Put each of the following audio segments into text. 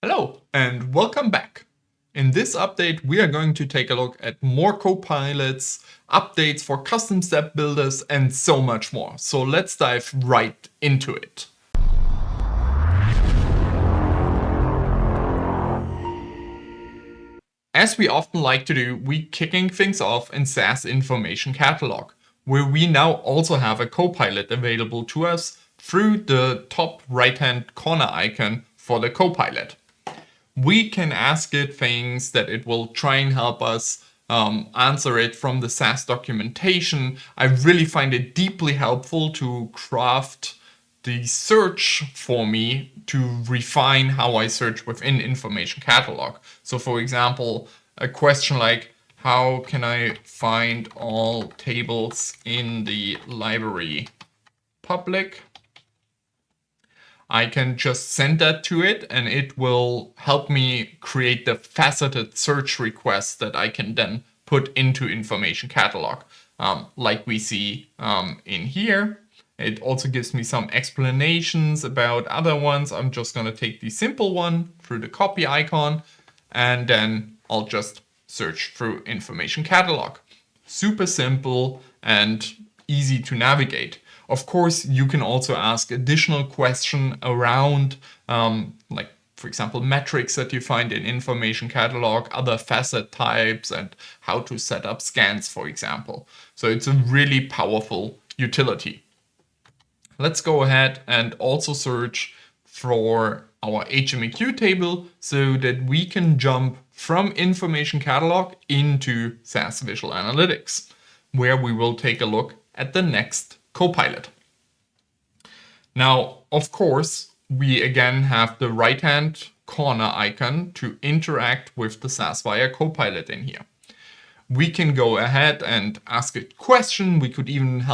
Hello and welcome back. In this update, we are going to take a look at more Copilots, updates for custom step builders, and so much more. So let's dive right into it. As we often like to do, we kicking things off in SAS Information Catalog, where we now also have a Copilot available to us through the top right-hand corner icon for the Copilot. We can ask it things that it will try and help us answer it from the SAS documentation. I really find it deeply helpful to craft the search for me to refine how I search within Information Catalog. So for example, a question like, how can I find all tables in the library public? I can just send that to it and it will help me create the faceted search request that I can then put into Information Catalog, like we see in here. It also gives me some explanations about other ones. I'm just going to take the simple one through the copy icon, and then I'll just search through Information Catalog. Super simple and easy to navigate. Of course, you can also ask additional questions around, like, for example, metrics that you find in Information Catalog, other facet types, and how to set up scans, for example. So it's a really powerful utility. Let's go ahead and also search for our HMAQ table so that we can jump from Information Catalog into SAS Visual Analytics, where we will take a look at the next Copilot. Now, of course, we again have the right-hand corner icon to interact with the SAS Viya Copilot in here. We can go ahead and ask it question. We could even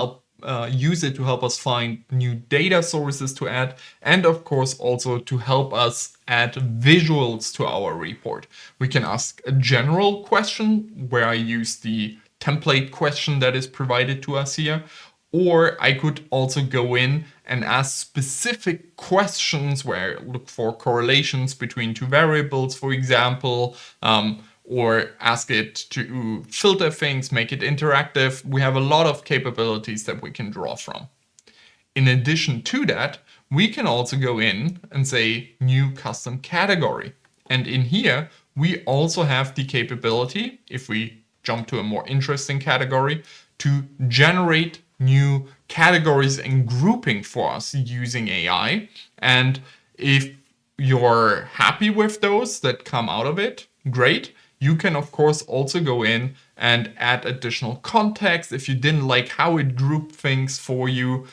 use it to help us find new data sources to add, and of course also to help us add visuals to our report. We can ask a general question where I use the template question that is provided to us here, or I could also go in and ask specific questions where I look for correlations between two variables, for example, or ask it to filter things, make it interactive. We have a lot of capabilities that we can draw from. In addition to that, we can also go in and say new custom category. And in here, we also have the capability, if we jump to a more interesting category, to generate new categories and grouping for us using AI. And if you're happy with those that come out of it, great. You can, of course, also go in and add additional context if you didn't like how it grouped things for you,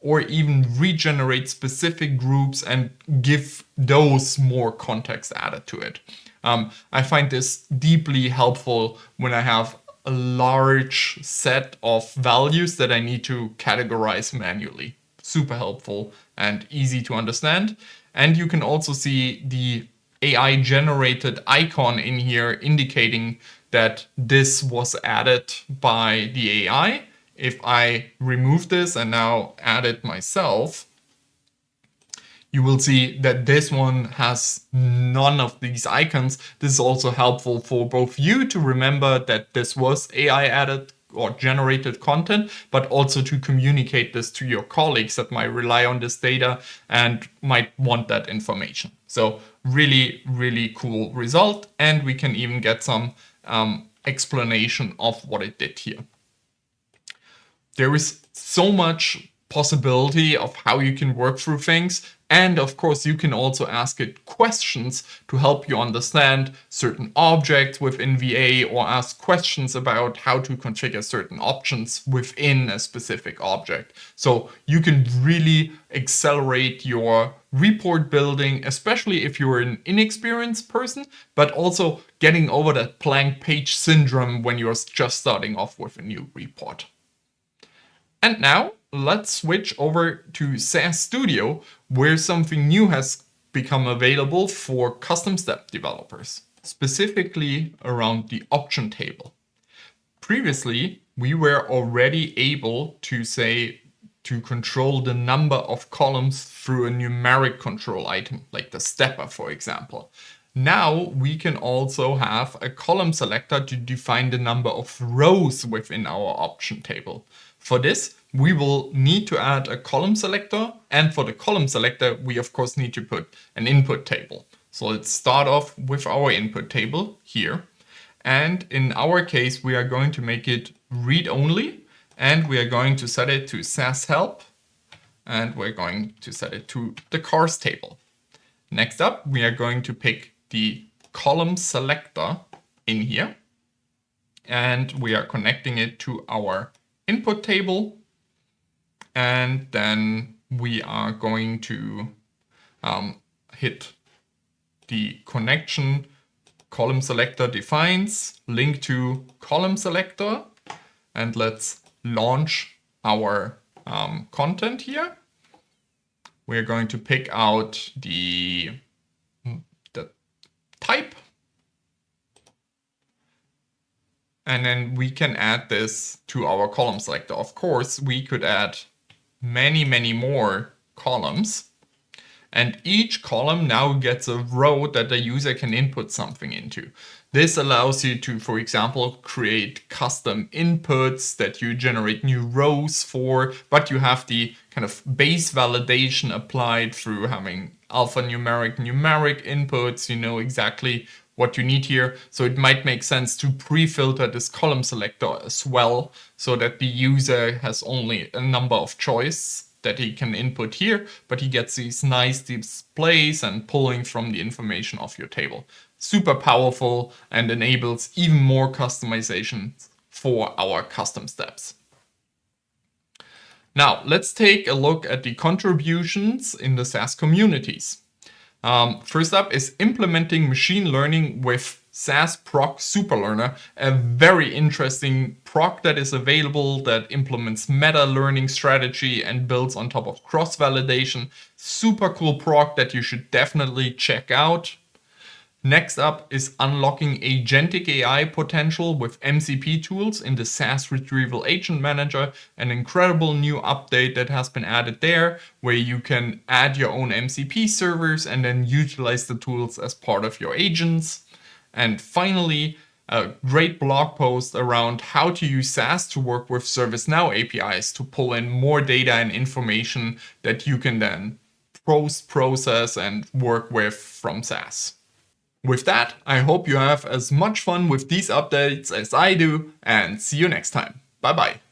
or even regenerate specific groups and give those more context added to it. I find this deeply helpful when I have a large set of values that I need to categorize manually. Super helpful and easy to understand. And you can also see the AI generated icon in here indicating that this was added by the AI. If I remove this and now add it myself, you will see that this one has none of these icons. This is also helpful for both you to remember that this was AI added or generated content, but also to communicate this to your colleagues that might rely on this data and might want that information. So really, really cool result. And we can even get some explanation of what it did here. There is so much possibility of how you can work through things. And of course, you can also ask it questions to help you understand certain objects within VA, or ask questions about how to configure certain options within a specific object. So you can really accelerate your report building, especially if you're an inexperienced person, but also getting over that blank page syndrome when you're just starting off with a new report. And now let's switch over to SAS Studio, where something new has become available for custom step developers, specifically around the option table. Previously, we were already able to say to control the number of columns through a numeric control item, like the stepper, for example. Now we can also have a column selector to define the number of rows within our option table. For this, we will need to add a column selector, and for the column selector, we of course need to put an input table. So let's start off with our input table here. And in our case, we are going to make it read-only, and we are going to set it to SAS help, and we're going to set it to the cars table. Next up, we are going to pick the column selector in here, and we are connecting it to our input table. And then we are going to hit the connection column selector defines link to column selector, and let's launch our content here. We're going to pick out the type, and then we can add this to our column selector. Of course, we could add many more columns, and each column now gets a row that the user can input something into. This allows you to, for example, create custom inputs that you generate new rows for, but you have the kind of base validation applied through having alphanumeric inputs. You know exactly what you need here. So it might make sense to pre-filter this column selector as well, so that the user has only a number of choices that he can input here, but he gets these nice displays and pulling from the information of your table. Super powerful and enables even more customization for our custom steps. Now, let's take a look at the contributions in the SAS communities. First up is implementing machine learning with SAS Proc Superlearner, a very interesting proc that is available that implements meta learning strategy and builds on top of cross-validation. Super cool proc that you should definitely check out. Next up is unlocking agentic AI potential with MCP tools in the SAS Retrieval Agent Manager, an incredible new update that has been added there, where you can add your own MCP servers and then utilize the tools as part of your agents. And finally, a great blog post around how to use SAS to work with ServiceNow APIs to pull in more data and information that you can then process and work with from SAS. With that, I hope you have as much fun with these updates as I do, and see you next time. Bye bye.